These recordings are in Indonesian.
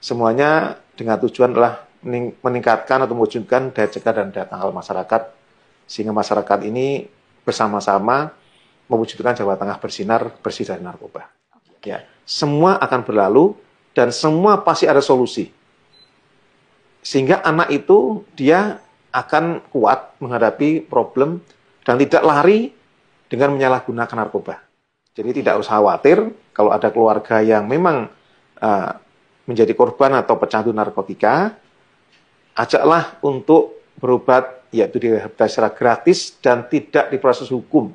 Semuanya dengan tujuan adalah meningkatkan atau mewujudkan daya cegah dan daya tangkal masyarakat, sehingga masyarakat ini bersama-sama mewujudkan Jawa Tengah bersinar, bersih dari narkoba. Ya, semua akan berlalu dan semua pasti ada solusi. Sehingga anak itu dia akan kuat menghadapi problem dan tidak lari dengan menyalahgunakan narkoba. Jadi tidak usah khawatir kalau ada keluarga yang memang menjadi korban atau pecandu narkotika, ajaklah untuk berobat, yaitu direhabilitasi secara gratis dan tidak diproses hukum.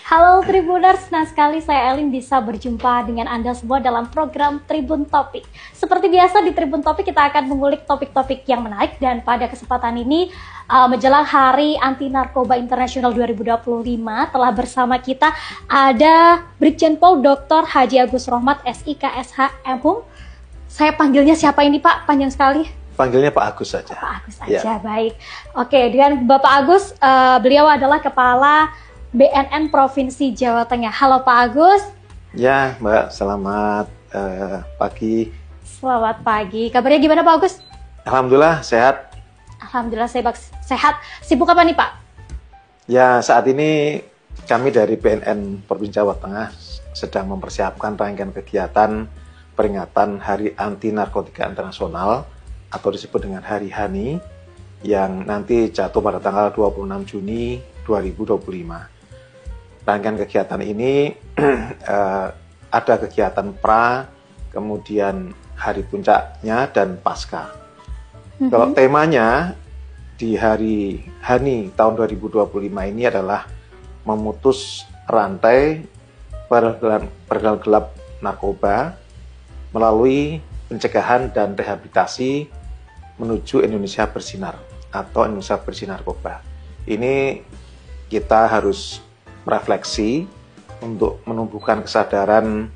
Halo Tribuners, senang sekali saya Elin bisa berjumpa dengan Anda semua dalam program Tribun Topik. Seperti biasa di Tribun Topik kita akan mengulik topik-topik yang menarik, dan pada kesempatan ini menjelang Hari Anti Narkoba Internasional 2025 telah bersama kita ada Brigjen Pol Dr. Haji Agus Rohmat SIKSH MHum. Saya panggilnya siapa ini Pak? Panjang sekali. Panggilnya Pak Agus saja. Pak Agus aja, ya. Baik. Oke, dengan Bapak Agus, beliau adalah Kepala BNN Provinsi Jawa Tengah. Halo Pak Agus. Ya Mbak, selamat pagi. Selamat pagi. Kabarnya gimana Pak Agus? Alhamdulillah sehat. Alhamdulillah sehat. Sibuk apa nih Pak? Ya, saat ini kami dari BNN Provinsi Jawa Tengah sedang mempersiapkan rangkaian kegiatan peringatan Hari Anti Narkotika Internasional atau disebut dengan Hari HANI yang nanti jatuh pada tanggal 26 Juni 2025. Rangkaian kegiatan ini ada kegiatan pra, kemudian hari puncaknya, dan pasca. Kalau temanya di Hari HANI tahun 2025 ini adalah memutus rantai pergaulan gelap narkoba melalui pencegahan dan rehabilitasi menuju Indonesia bersinar atau Indonesia bersih narkoba. Ini kita harus refleksi untuk menumbuhkan kesadaran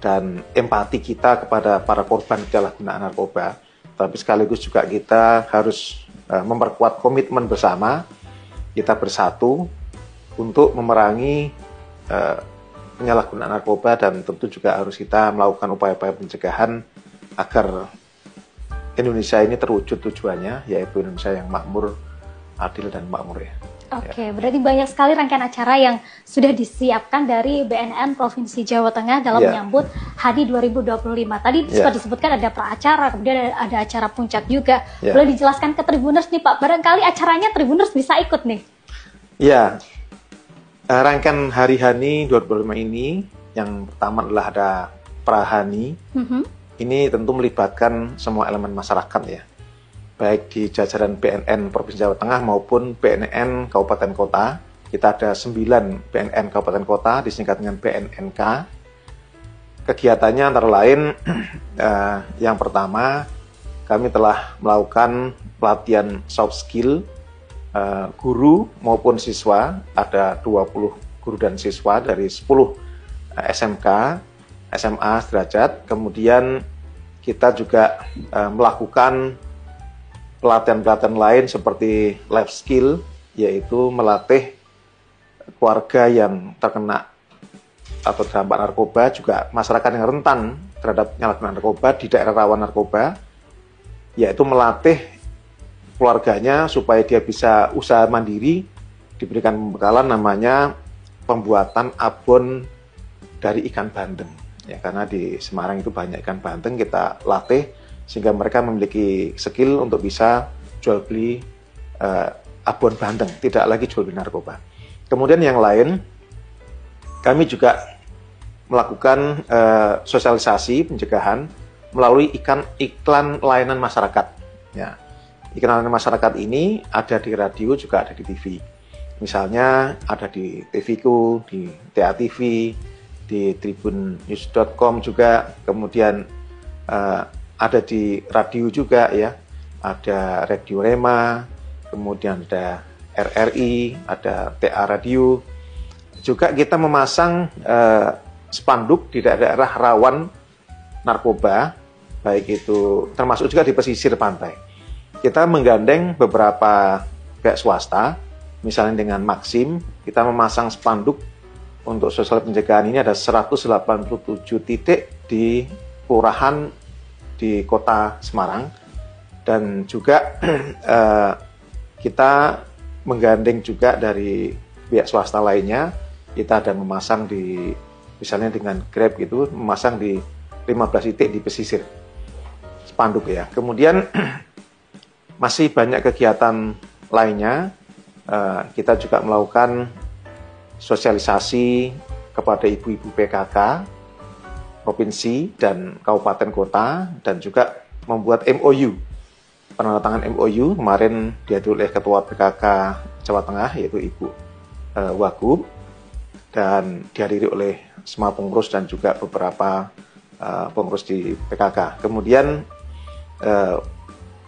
dan empati kita kepada para korban penyalahgunaan narkoba, tapi sekaligus juga kita harus memperkuat komitmen bersama kita bersatu untuk memerangi penyalahgunaan narkoba, dan tentu juga harus kita melakukan upaya-upaya pencegahan agar Indonesia ini terwujud tujuannya, yaitu Indonesia yang makmur, adil, dan makmur ya. Oke, berarti banyak sekali rangkaian acara yang sudah disiapkan dari BNN Provinsi Jawa Tengah dalam menyambut HANI 2025. Tadi sempat disebutkan ada pra-acara, kemudian ada acara puncak juga. Boleh dijelaskan ke Tribuners nih Pak, barangkali acaranya Tribuners bisa ikut nih. Ya, rangkaian Hari HANI 2025 ini yang pertama adalah ada pra-HANI. Ini tentu melibatkan semua elemen masyarakat ya, baik di jajaran BNN Provinsi Jawa Tengah maupun BNN Kabupaten Kota. Kita ada 9 BNN Kabupaten Kota disingkat dengan BNNK. Kegiatannya antara lain yang pertama, kami telah melakukan pelatihan soft skill guru maupun siswa. Ada 20 guru dan siswa dari 10 SMK, SMA sederajat. Kemudian kita juga melakukan pelatihan-pelatihan lain seperti life skill, yaitu melatih keluarga yang terkena atau terdampak narkoba, juga masyarakat yang rentan terhadap penyalahgunaan narkoba di daerah rawan narkoba, yaitu melatih keluarganya supaya dia bisa usaha mandiri, diberikan pembekalan namanya pembuatan abon dari ikan bandeng. Ya, karena di Semarang itu banyak ikan bandeng, kita latih sehingga mereka memiliki skill untuk bisa jual beli abon bandeng, tidak lagi jual beli narkoba. Kemudian yang lain, kami juga melakukan sosialisasi pencegahan melalui iklan layanan masyarakat. Ya, iklan layanan masyarakat ini ada di radio juga ada di TV. Misalnya ada di TV-ku, di TATV, di tribunnews.com juga, kemudian ada di radio juga ya, ada Radio Rema, kemudian ada RRI, ada TA Radio. Juga kita memasang spanduk di daerah rawan narkoba, baik itu termasuk juga di pesisir pantai. Kita menggandeng beberapa pihak swasta, misalnya dengan Maxim, kita memasang spanduk untuk sosial pencegahan ini ada 187 titik di kelurahan di Kota Semarang, dan juga kita menggandeng juga dari pihak swasta lainnya. Kita ada memasang di, misalnya dengan Grab gitu, memasang di 15 titik di pesisir spanduk ya. Kemudian masih banyak kegiatan lainnya. Kita juga melakukan sosialisasi kepada ibu-ibu PKK provinsi dan kabupaten kota, dan juga membuat MOU, penandatangan MOU kemarin dihadiri oleh Ketua PKK Jawa Tengah yaitu Ibu Wagub, dan dihadiri oleh semua pengurus dan juga beberapa pengurus di PKK. Kemudian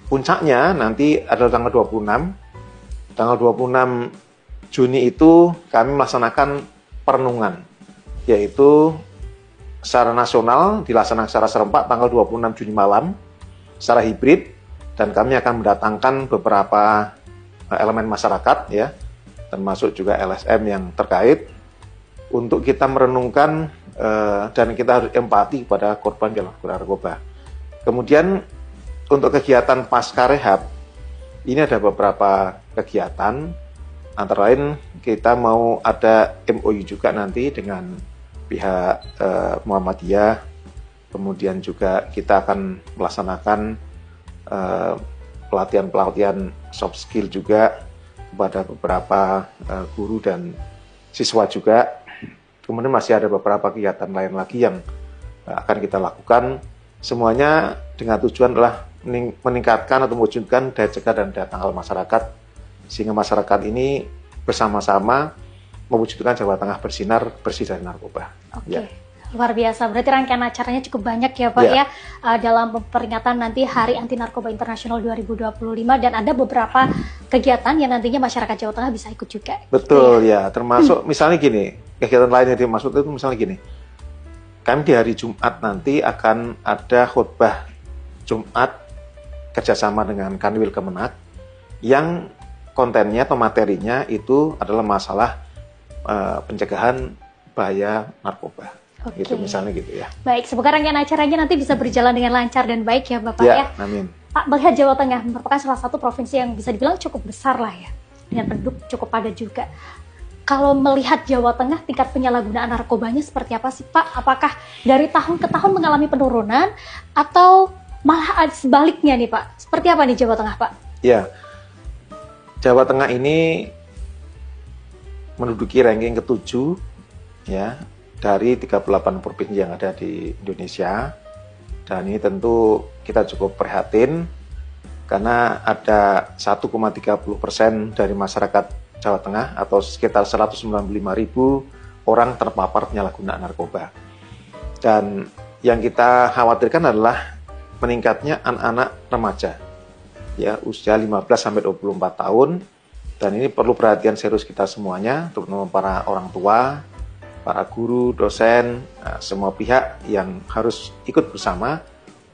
puncaknya nanti adalah tanggal 26. Tanggal 26 Juni itu kami melaksanakan perenungan, yaitu secara nasional dilaksanakan secara serempak tanggal 26 Juni malam secara hibrid, dan kami akan mendatangkan beberapa elemen masyarakat ya, termasuk juga LSM yang terkait, untuk kita merenungkan dan kita harus empati kepada korban penyalahgunaan narkoba. Kemudian untuk kegiatan pasca rehab ini ada beberapa kegiatan, antara lain kita mau ada MOU juga nanti dengan pihak Muhammadiyah. Kemudian juga kita akan melaksanakan pelatihan-pelatihan soft skill juga kepada beberapa guru dan siswa juga. Kemudian masih ada beberapa kegiatan lain lagi yang akan kita lakukan. Semuanya dengan tujuan adalah meningkatkan atau mewujudkan daya cegah dan daya tangkal masyarakat, sehingga masyarakat ini bersama-sama mewujudkan Jawa Tengah bersinar, bersih dari narkoba. Oke. Ya. Luar biasa, berarti rangkaian acaranya cukup banyak ya Pak ya, dalam peringatan nanti Hari Anti Narkoba Internasional 2025, dan ada beberapa kegiatan yang nantinya masyarakat Jawa Tengah bisa ikut juga. Betul gitu ya, termasuk misalnya gini, kegiatan lain yang dimaksud itu misalnya gini, kami di hari Jumat nanti akan ada khutbah Jumat kerjasama dengan Kanwil Kemenak, yang kontennya atau materinya itu adalah masalah pencegahan bahaya narkoba. Oke. Gitu misalnya gitu ya. Baik, semoga rangkaian acaranya nanti bisa berjalan dengan lancar dan baik ya Bapak ya. Amin. Pak, melihat Jawa Tengah merupakan salah satu provinsi yang bisa dibilang cukup besar lah ya, dengan penduduk cukup padat juga. Kalau melihat Jawa Tengah, tingkat penyalahgunaan narkobanya seperti apa sih Pak? Apakah dari tahun ke tahun mengalami penurunan atau malah sebaliknya nih Pak? Seperti apa nih Jawa Tengah Pak? Ya, Jawa Tengah ini menduduki ranking ke-7 ya dari 38 provinsi yang ada di Indonesia, dan ini tentu kita cukup prihatin karena ada 1,30% dari masyarakat Jawa Tengah atau sekitar 195.000 orang terpapar penyalahgunaan narkoba. Dan yang kita khawatirkan adalah meningkatnya anak-anak remaja ya, usia 15 sampai 24 tahun, dan ini perlu perhatian serius kita semuanya, terutama para orang tua, para guru, dosen, semua pihak yang harus ikut bersama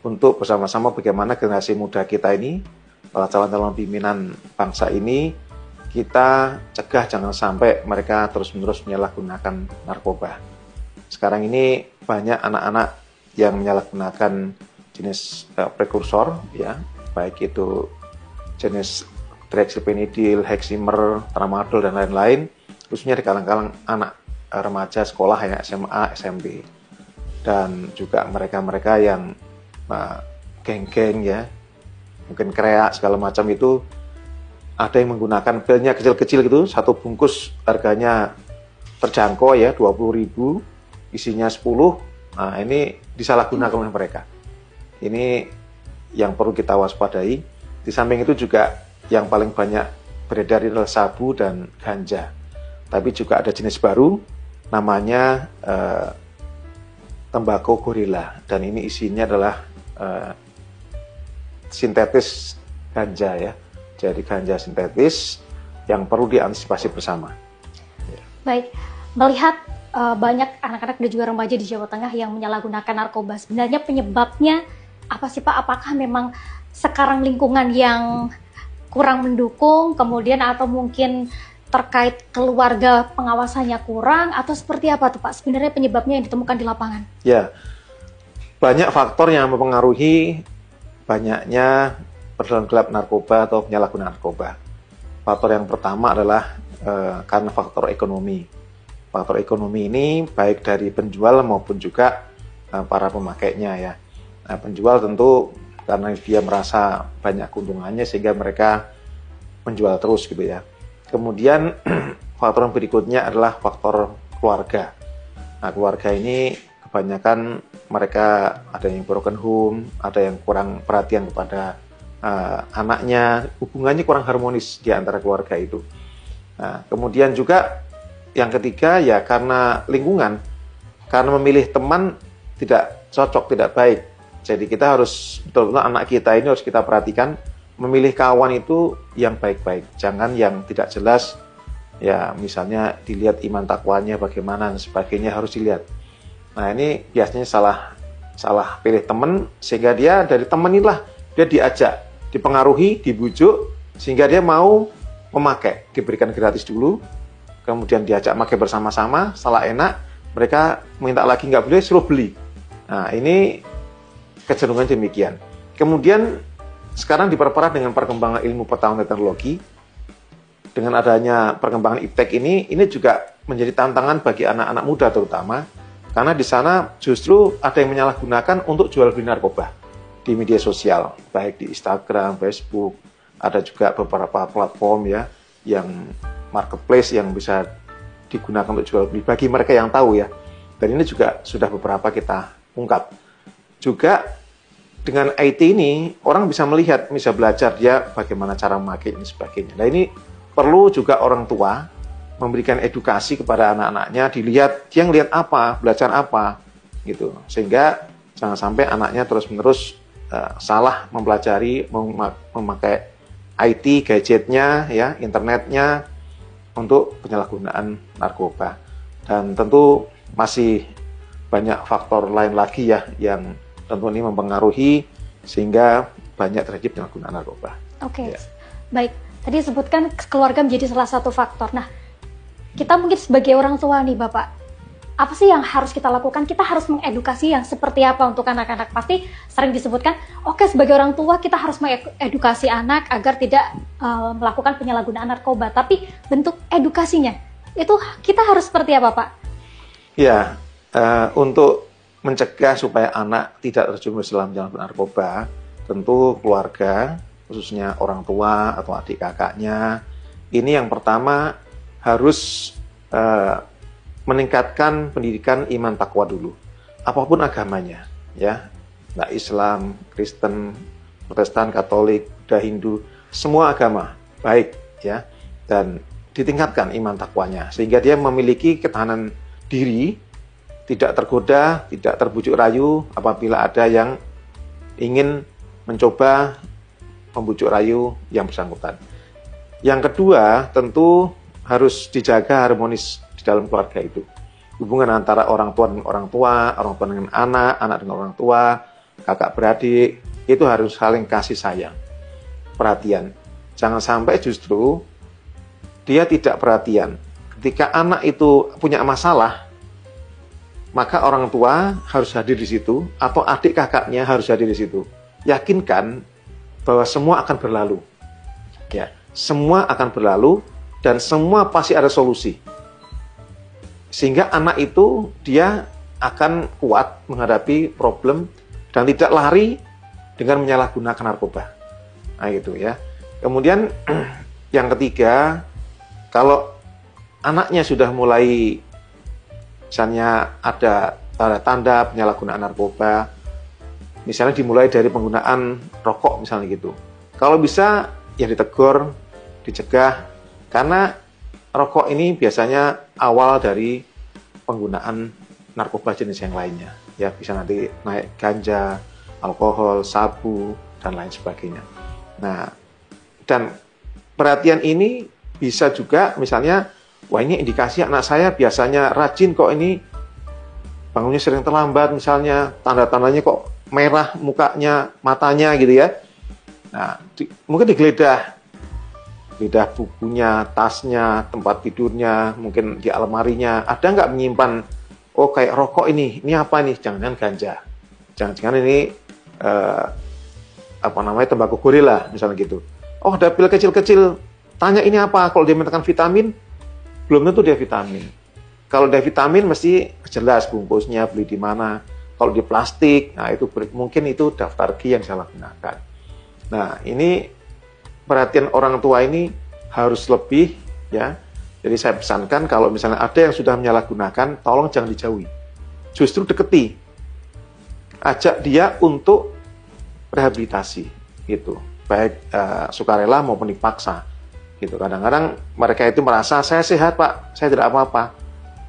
untuk bersama-sama bagaimana generasi muda kita ini, para calon-calon pimpinan bangsa ini, kita cegah jangan sampai mereka terus-menerus menyalahgunakan narkoba. Sekarang ini banyak anak-anak yang menyalahgunakan jenis prekursor ya, baik itu jenis dextropenidil, heximer, tramadol dan lain-lain, khususnya di kalangan anak remaja sekolah ya, SMA, SMP, dan juga mereka-mereka yang geng-geng ya, mungkin kreak segala macam itu. Ada yang menggunakan pilnya kecil-kecil gitu, satu bungkus harganya terjangkau ya, 20.000, isinya 10. Nah, ini disalahgunakan oleh mereka. Ini yang perlu kita waspadai. Di samping itu juga yang paling banyak beredar adalah sabu dan ganja. Tapi juga ada jenis baru namanya tembakau gorila, dan ini isinya adalah sintetis ganja ya. Jadi ganja sintetis yang perlu diantisipasi bersama. Baik, melihat banyak anak-anak dan juga remaja di Jawa Tengah yang menyalahgunakan narkoba, sebenarnya penyebabnya apa sih Pak? Apakah memang sekarang lingkungan yang kurang mendukung, kemudian atau mungkin terkait keluarga pengawasannya kurang atau seperti apa tuh Pak sebenarnya penyebabnya yang ditemukan di lapangan? Ya, banyak faktor yang mempengaruhi banyaknya perjalanan gelap narkoba atau penyalahgunaan narkoba. Faktor yang pertama adalah karena faktor ekonomi. Faktor ekonomi ini baik dari penjual maupun juga para pemakainya ya. Nah, penjual tentu karena dia merasa banyak keuntungannya sehingga mereka menjual terus gitu ya. Kemudian faktor yang berikutnya adalah faktor keluarga. Nah, keluarga ini kebanyakan mereka ada yang broken home, ada yang kurang perhatian kepada anaknya, hubungannya kurang harmonis di antara keluarga itu. Nah, kemudian juga yang ketiga ya karena lingkungan, karena memilih teman tidak cocok, tidak baik. Jadi kita harus betul-betul anak kita ini harus kita perhatikan, memilih kawan itu yang baik-baik, jangan yang tidak jelas. Ya misalnya dilihat iman takwanya bagaimana dan sebagainya harus dilihat. Nah ini biasanya salah pilih teman sehingga dia dari teman inilah dia diajak, dipengaruhi, dibujuk sehingga dia mau memakai, diberikan gratis dulu, kemudian diajak pakai bersama-sama, salah enak, mereka minta lagi nggak boleh, suruh beli. Nah ini kecenderungan demikian. Kemudian sekarang diperparah dengan perkembangan ilmu pengetahuan teknologi. Dengan adanya perkembangan iptek ini juga menjadi tantangan bagi anak-anak muda terutama, karena di sana justru ada yang menyalahgunakan untuk jual beli narkoba di media sosial, baik di Instagram, Facebook, ada juga beberapa platform ya yang marketplace yang bisa digunakan untuk jual beli bagi mereka yang tahu ya. Dan ini juga sudah beberapa kita ungkap. Juga dengan IT ini orang bisa melihat, bisa belajar dia bagaimana cara memakai ini sebagainya. Nah ini perlu juga orang tua memberikan edukasi kepada anak-anaknya, dilihat dia ngelihat apa, belajar apa gitu. Sehingga jangan sampai anaknya terus-menerus salah mempelajari memakai IT, gadgetnya ya, internetnya untuk penyalahgunaan narkoba. Dan tentu masih banyak faktor lain lagi ya yang tentu ini mempengaruhi sehingga banyak terjadi penyalahgunaan narkoba. Oke, Ya. Baik. Tadi disebutkan keluarga menjadi salah satu faktor. Nah, kita mungkin sebagai orang tua nih Bapak, apa sih yang harus kita lakukan? Kita harus mengedukasi yang seperti apa untuk anak-anak? Pasti sering disebutkan, oke sebagai orang tua kita harus mengedukasi anak agar tidak melakukan penyalahgunaan narkoba. Tapi bentuk edukasinya, itu kita harus seperti apa Pak? Ya, untuk mencegah supaya anak tidak terjerumus dalam jalan narkoba, tentu keluarga, khususnya orang tua atau adik kakaknya, ini yang pertama harus meningkatkan pendidikan iman takwa dulu, apapun agamanya, ya, nah Islam, Kristen, Protestan, Katolik, Buddha, Hindu, semua agama baik, ya, dan ditingkatkan iman takwanya sehingga dia memiliki ketahanan diri, tidak tergoda, tidak terbujuk rayu apabila ada yang ingin mencoba membujuk rayu yang bersangkutan. Yang kedua, tentu harus dijaga harmonis di dalam keluarga itu. Hubungan antara orang tua dengan orang tua dengan anak, anak dengan orang tua, kakak beradik, itu harus saling kasih sayang, perhatian. Jangan sampai justru dia tidak perhatian. Ketika anak itu punya masalah, maka orang tua harus hadir di situ, atau adik kakaknya harus hadir di situ. Yakinkan bahwa semua akan berlalu. Ya, semua akan berlalu dan semua pasti ada solusi. Sehingga anak itu dia akan kuat menghadapi problem dan tidak lari dengan menyalahgunakan narkoba. Nah, gitu ya. Kemudian yang ketiga, kalau anaknya sudah mulai misalnya ada tanda-tanda penyalahgunaan narkoba, misalnya dimulai dari penggunaan rokok misalnya gitu. Kalau bisa ya ditegur, dicegah, karena rokok ini biasanya awal dari penggunaan narkoba jenis yang lainnya. Ya bisa nanti naik ganja, alkohol, sabu, dan lain sebagainya. Nah, dan perhatian ini bisa juga misalnya, wah ini indikasi anak saya biasanya rajin kok ini, bangunnya sering terlambat misalnya, tanda-tandanya kok merah mukanya, matanya gitu ya. Nah, mungkin digeledah. lidah bukunya, tasnya, tempat tidurnya, mungkin di almarinya, ada nggak menyimpan, oh kayak rokok ini apa nih? Jangan-jangan ganja, jangan-jangan ini tembakau gorila misalnya gitu. Oh, ada pil kecil-kecil, tanya ini apa? Kalau dia mengatakan vitamin, belum tentu dia vitamin. Kalau dia vitamin mesti jelas bungkusnya, beli di mana. Kalau di plastik, nah itu mungkin itu daftar G yang salah gunakan. Nah, ini perhatian orang tua ini harus lebih, ya. Jadi saya pesankan kalau misalnya ada yang sudah menyalahgunakan, tolong jangan dijauhi. Justru deketi. Ajak dia untuk rehabilitasi gitu. Baik sukarela maupun dipaksa. Gitu. Kadang-kadang mereka itu merasa saya sehat, Pak, saya tidak apa-apa.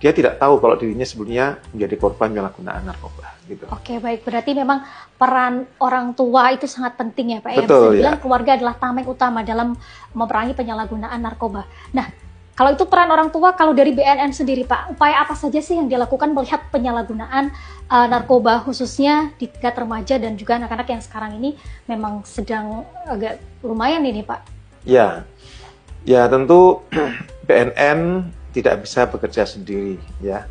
Dia tidak tahu kalau dirinya sebelumnya menjadi korban penyalahgunaan narkoba. Gitu. Oke, baik. Berarti memang peran orang tua itu sangat penting ya, Pak. Betul, Bisa bilang keluarga adalah tameng utama dalam memerangi penyalahgunaan narkoba. Nah, kalau itu peran orang tua, kalau dari BNN sendiri, Pak, upaya apa saja sih yang dilakukan melihat penyalahgunaan narkoba khususnya di tingkat remaja dan juga anak-anak yang sekarang ini memang sedang agak lumayan ini, Pak? Ya tentu BNN tidak bisa bekerja sendiri, ya.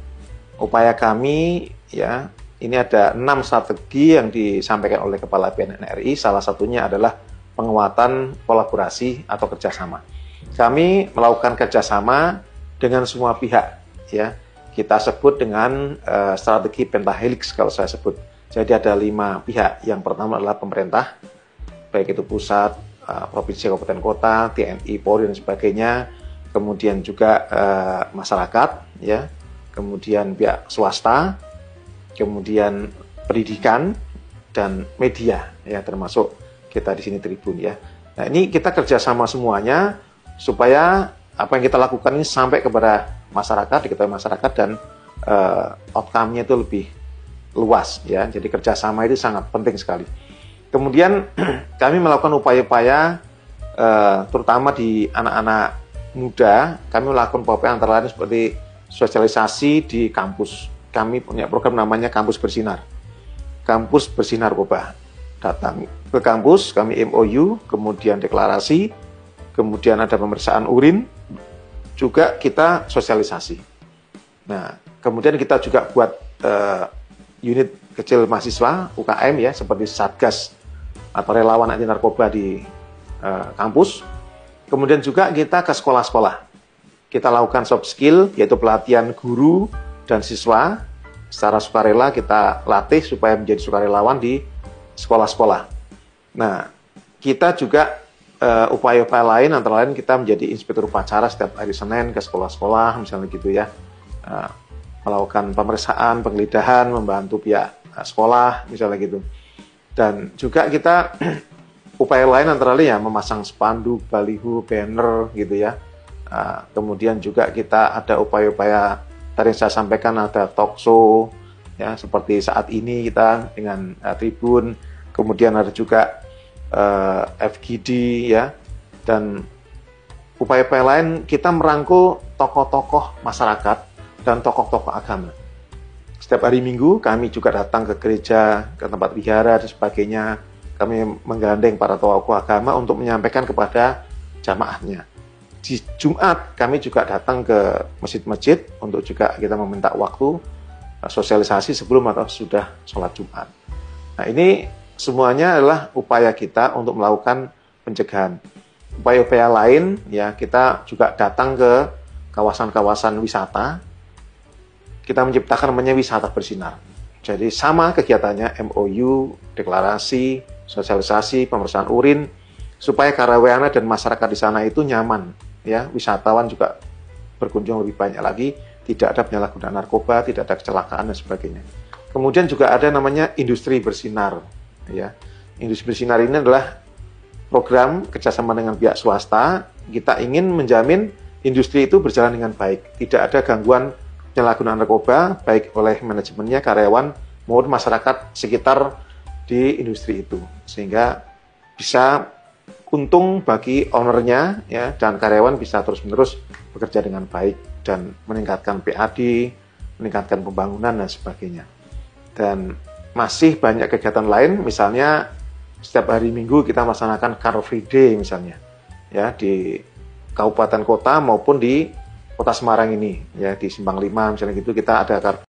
Upaya kami, ya, ini ada 6 strategi yang disampaikan oleh Kepala BNN RI. Salah satunya adalah penguatan kolaborasi atau kerjasama. Kami melakukan kerjasama dengan semua pihak, ya. Kita sebut dengan strategi pentahelix kalau saya sebut. Jadi ada 5 pihak. Yang pertama adalah pemerintah, baik itu pusat, provinsi, kabupaten, kota, TNI, Polri dan sebagainya. Kemudian juga masyarakat, ya. Kemudian pihak swasta, kemudian pendidikan dan media, ya, termasuk kita di sini Tribun, ya. Nah, ini kita kerjasama semuanya supaya apa yang kita lakukan ini sampai kepada masyarakat, diketahui masyarakat, dan outcome-nya itu lebih luas, ya. Jadi kerjasama itu sangat penting sekali. Kemudian kami melakukan upaya-upaya terutama di anak-anak muda. Kami melakukan upaya antara lain seperti sosialisasi di kampus. Kami punya program namanya Kampus Bersinar. Kampus Bersinar Narkoba. Datang ke kampus, kami MOU, kemudian deklarasi, kemudian ada pemeriksaan urin, juga kita sosialisasi. Nah, kemudian kita juga buat unit kecil mahasiswa, UKM, ya, seperti Satgas atau relawan anti narkoba di kampus. Kemudian juga kita ke sekolah-sekolah. Kita lakukan soft skill, yaitu pelatihan guru dan siswa. Secara sukarela kita latih supaya menjadi sukarelawan di sekolah-sekolah. Nah, kita juga upaya-upaya lain, antara lain kita menjadi inspektur upacara setiap hari Senin ke sekolah-sekolah, misalnya gitu, ya. Melakukan pemeriksaan, penggeledahan, membantu pihak sekolah, misalnya gitu. Dan juga kita upaya lain antara lain ya memasang spanduk, baliho, banner, gitu, ya. Kemudian juga kita ada upaya-upaya tadi yang saya sampaikan, ada talk show, ya, seperti saat ini kita dengan Tribun. Kemudian ada juga FGD, ya, dan upaya-upaya lain kita merangkul tokoh-tokoh masyarakat dan tokoh-tokoh agama. Setiap hari Minggu kami juga datang ke gereja, ke tempat wihara dan sebagainya. Kami menggandeng para tokoh agama untuk menyampaikan kepada jamaahnya. Di Jumat kami juga datang ke masjid-masjid untuk juga kita meminta waktu sosialisasi sebelum atau sudah sholat Jumat. Nah, ini semuanya adalah upaya kita untuk melakukan pencegahan. Upaya-upaya lain, ya, kita juga datang ke kawasan-kawasan wisata. Kita menciptakan namanya wisata bersinar. Jadi sama kegiatannya, MOU, deklarasi, sosialisasi, pemeriksaan urin, supaya karyawan dan masyarakat di sana itu nyaman, ya. Wisatawan juga berkunjung lebih banyak lagi, tidak ada penyalahgunaan narkoba, tidak ada kecelakaan dan sebagainya. Kemudian juga ada namanya industri bersinar, ya. Industri bersinar ini adalah program kerjasama dengan pihak swasta. Kita ingin menjamin industri itu berjalan dengan baik, tidak ada gangguan penyalahgunaan narkoba, baik oleh manajemennya, karyawan, maupun masyarakat sekitar di industri itu, sehingga bisa untung bagi ownernya, ya, dan karyawan bisa terus-menerus bekerja dengan baik dan meningkatkan PAD, meningkatkan pembangunan dan sebagainya. Dan masih banyak kegiatan lain, misalnya setiap hari Minggu kita melaksanakan Car Free Day misalnya, ya, di kabupaten kota maupun di Kota Semarang ini ya, di Simpang 5 misalnya gitu kita ada Car